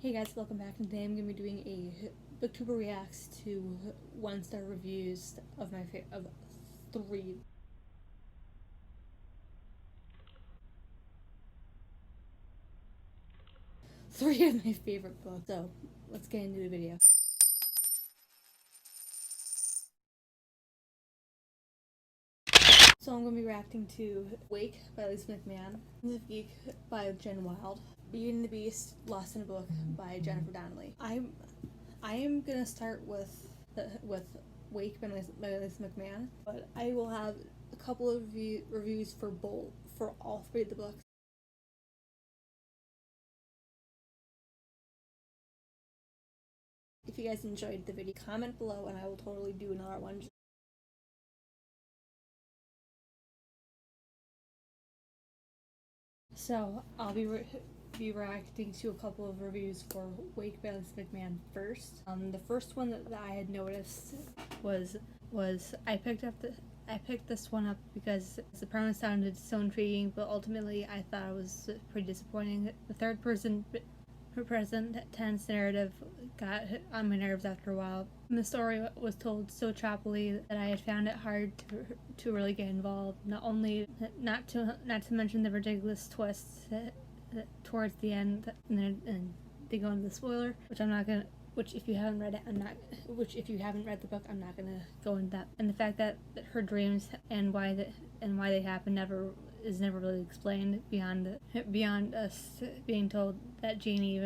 Hey guys, welcome back, and today I'm going to be doing a BookTuber reacts to 1-star reviews of my of three of my favorite books. So let's get into the video. So I'm going to be reacting to Wake by Lisa McMahon, Queens of Geek by Jen Wild, Beauty and the Beast, Lost in a Book by Jennifer Donnelly. I am gonna start with Wake by Lisa McMahon, but I will have a couple of reviews for all three of the books. If you guys enjoyed the video, comment below and I will totally do another one. So I'll be reacting to a couple of reviews for Wake by Lisa McMahon first. The first one that I had noticed was I picked this one up because the premise sounded so intriguing, but ultimately I thought it was pretty disappointing. The third person present tense narrative got on my nerves after a while. And the story was told so choppily that I had found it hard to really get involved. Not to mention the ridiculous twists towards the end, and they go into the spoiler, which I'm not gonna. Which, if you haven't read it, if you haven't read the book, I'm not gonna go into that. And the fact that her dreams and why they happen is never really explained beyond us being told that Janie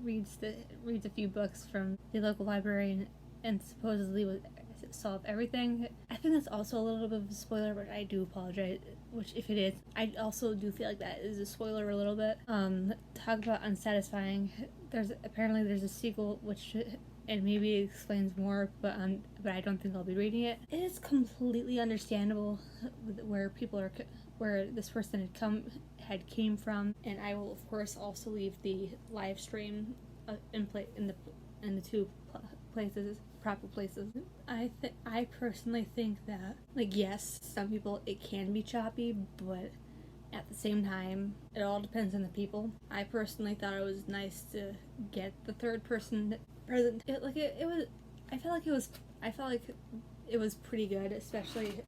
reads a few books from the local library and supposedly would solve everything. I think that's also a little bit of a spoiler, but I do apologize. Which, if it is, I also do feel like that is a spoiler a little bit. Talk about unsatisfying. There's a sequel which and maybe it explains more, but I don't think I'll be reading it. It is completely understandable where this person came from, and I will of course also leave the live stream in the two proper places. I personally think that, like, yes, some people it can be choppy, but at the same time, it all depends on the people. I personally thought it was nice to get the third person present. I felt like it was pretty good, especially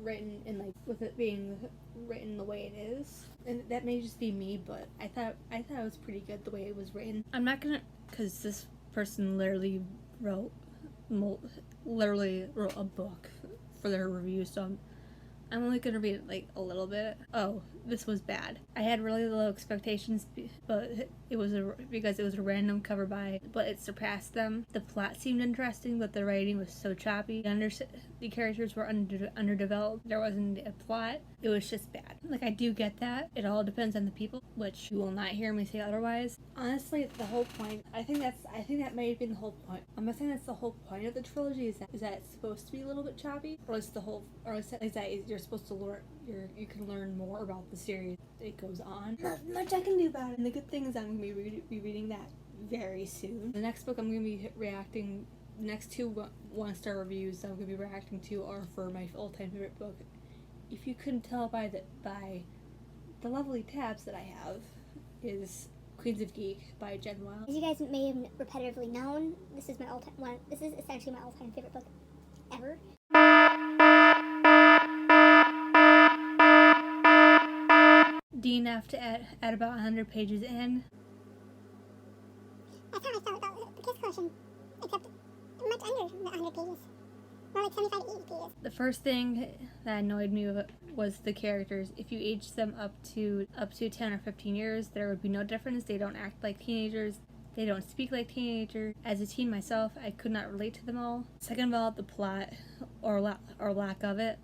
written in, like, with it being written the way it is. And that may just be me, but I thought it was pretty good the way it was written. I'm not gonna, because this person literally wrote a book for their review, so I'm only gonna read it like a little bit. Oh, this was bad. I had really low expectations, but because it was a random cover by, but it surpassed them. The plot seemed interesting, but the writing was so choppy. The characters were underdeveloped. There wasn't a plot. It was just bad. Like, I do get that. It all depends on the people, which you will not hear me say otherwise. Honestly, the whole point, I think that may have been the whole point. I'm not saying that's the whole point of the trilogy, is that it's supposed to be a little bit choppy, or is that you're supposed to learn, you can learn more about the series. It goes on. Not much I can do about it. And the good thing is I'm going to be reading that very soon. The next book I'm going to be reacting, the next two 1-star reviews I'm going to be reacting to are for my all-time favorite book. If you couldn't tell by the lovely tabs that I have, is Queens of Geek by Jen Wild. As you guys may have repetitively known, this is essentially my all-time favorite book ever. DNF at about 100 pages in. That's how I felt about the Kiss Collection, except much under the 100 pages. More like 75 to 80 pages. The first thing that annoyed me was the characters. If you age them up to 10 or 15 years, there would be no difference. They don't act like teenagers. They don't speak like teenagers. As a teen myself, I could not relate to them all. Second of all, the plot or lack of it.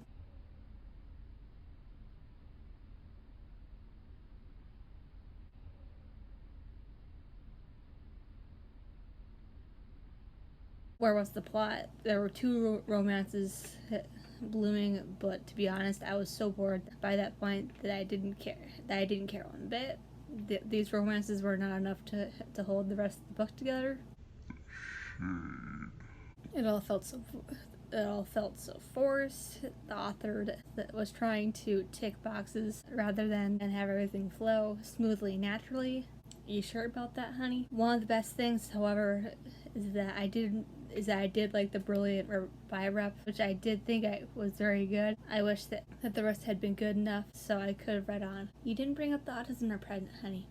Where was the plot? There were two romances blooming, but to be honest, I was so bored by that point that I didn't care one bit. These romances were not enough to hold the rest of the book together. It all felt so it all felt so forced. The author that was trying to tick boxes rather than have everything flow smoothly, naturally. You sure about that, honey? One of the best things, however, is that I did like the brilliant vibe rep, which I did think I was very good. I wish that the rest had been good enough so I could have read on. You didn't bring up the autism or pregnant, honey.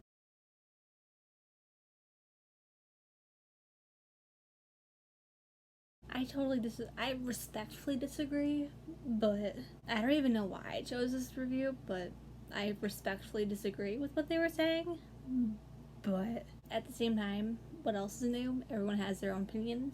I respectfully disagree, but I don't even know why I chose this review, but I respectfully disagree with what they were saying. But at the same time, what else is new? Everyone has their own opinions.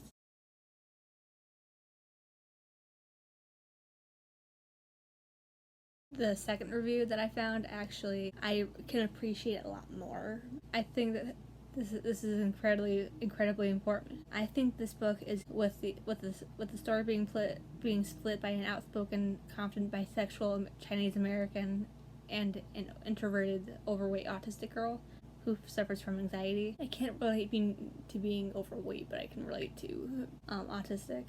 The second review that I found, actually, I can appreciate it a lot more. I think that this is incredibly important. I think this book is with the story being split by an outspoken, confident, bisexual Chinese American and an introverted, overweight autistic girl who suffers from anxiety. I can't relate to being overweight, but I can relate to autistic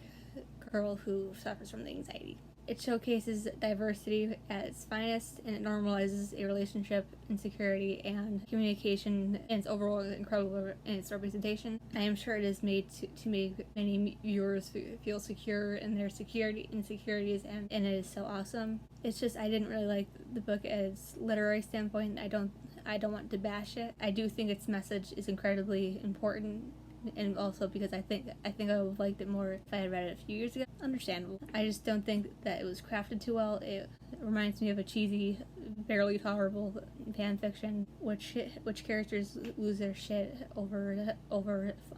girl who suffers from the anxiety. It showcases diversity at its finest, and it normalizes a relationship, insecurity, and communication, and it's overall incredible in its representation. I am sure it is made to make many viewers feel secure in their insecurities, and it is so awesome. It's just, I didn't really like the book as literary standpoint. I don't want to bash it. I do think its message is incredibly important, and also because I think I would have liked it more if I had read it a few years ago. Understandable. I just don't think that it was crafted too well. It reminds me of a cheesy, barely tolerable fan fiction, which characters lose their shit over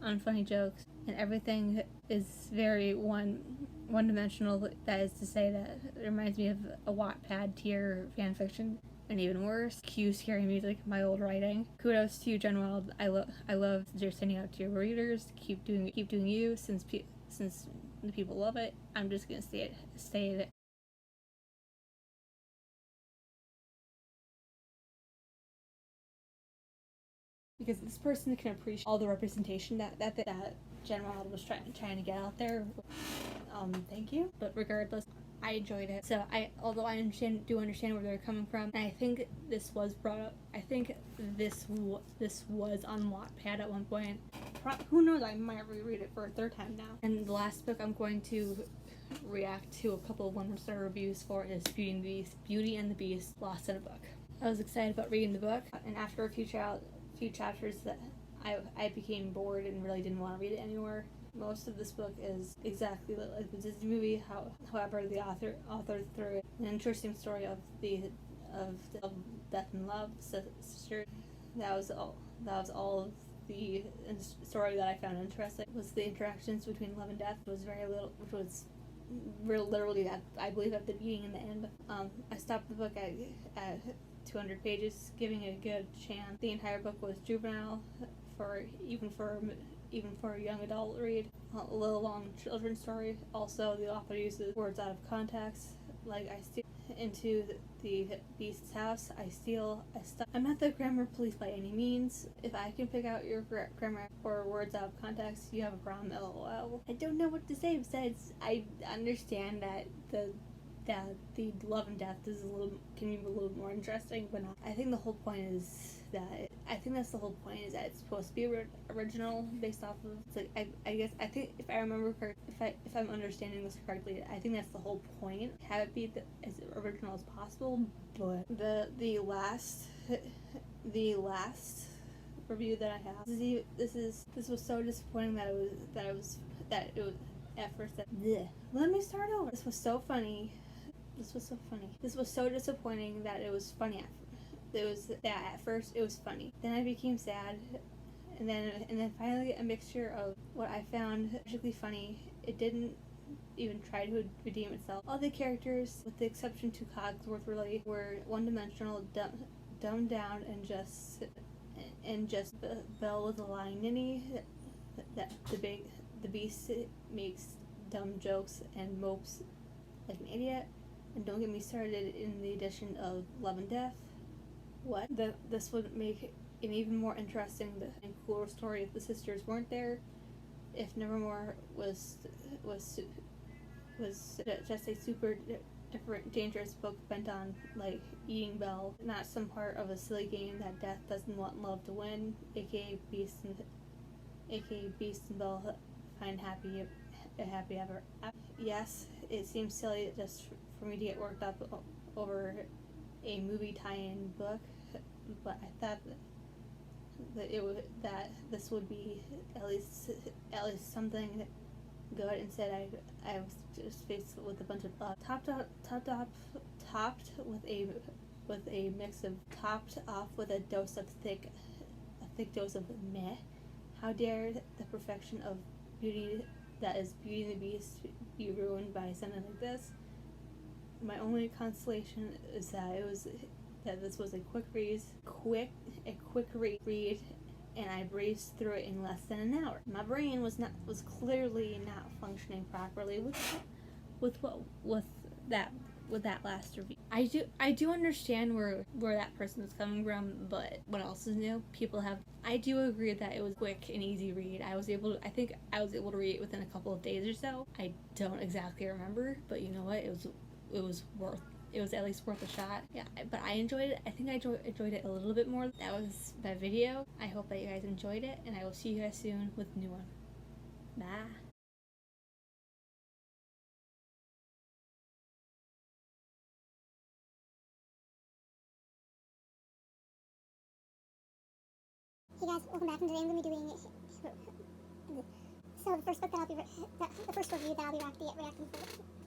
unfunny jokes, and everything is very one-dimensional. That is to say that it reminds me of a Wattpad tier fan fiction. And even worse, cue scary music, my old writing. Kudos to you, Jen Wild. I love you're sending out to your readers. Keep doing you. Since the people love it, I'm just gonna stay it. Because this person can appreciate all the representation that Jen Wild was trying to get out there. Thank you. But regardless, I enjoyed it. So although I do understand where they're coming from, and I think this was brought up. I think this was on Wattpad at one point. Who knows? I might reread it for a third time now. And the last book I'm going to react to a couple of 1-star reviews for is Beauty and the Beast, Lost in a Book. I was excited about reading the book, and after a few chapters that I became bored and really didn't want to read it anymore. Most of this book is exactly like the Disney movie. However, the author threw an interesting story of death and love. Sister, that was all of the story that I found interesting. Was the interactions between love and death. Was very little, which was literally that I believe at the beginning and the end. I stopped the book at 200 pages, giving it a good chance. The entire book was juvenile even for a young adult read. A little long children's story. Also, the author uses words out of context, like I steal into the beast's house. I'm not the grammar police by any means. If I can pick out your grammar or words out of context, you have a problem. LOL. I don't know what to say besides I understand that the love and death can be a little more interesting, but not. I think the whole point is that it's supposed to be original, based off of. It's like I think if I remember correctly, if I'm understanding this correctly, I think that's the whole point. Have it be as original as possible. But the last review that I have, this was so disappointing that it was at first that. Bleh. Let me start over. This was so funny. This was so disappointing that it was funny. At first it was funny. Then I became sad, and then finally a mixture of what I found particularly funny. It didn't even try to redeem itself. All the characters, with the exception to Cogsworth, really were one-dimensional, dumbed down, and just Belle was a lying ninny. That the beast makes dumb jokes and mopes like an idiot. And don't get me started in the addition of love and death. This would make an even more interesting and cooler story if the sisters weren't there. If Nevermore was was just a super different, dangerous book bent on like eating Belle, not some part of a silly game that death doesn't want love to win, aka Beast and Belle find happy ever. Yes, it seems silly just for me to get worked up over a movie tie-in book, but I thought that this would be at least something good. Instead, I was just faced with a bunch of topped with a mix of topped off with a thick dose of meh. How dare the perfection of beauty that is Beauty and the Beast be ruined by something like this? My only consolation is that this was a quick read, and I breezed through it in less than an hour. My brain was clearly not functioning properly with that last review. I do understand where that person is coming from, but what else is new? I do agree that it was quick and easy read. I think I was able to read it within a couple of days or so. I don't exactly remember, but you know what? It was at least worth a shot. Yeah, but I enjoyed it. I think I enjoyed it a little bit more. That was my video. I hope that you guys enjoyed it, and I will see you guys soon with a new one. Bye. Hey guys, welcome back, and today I'm going to be doing so the first book that the first review that I'll be reacting for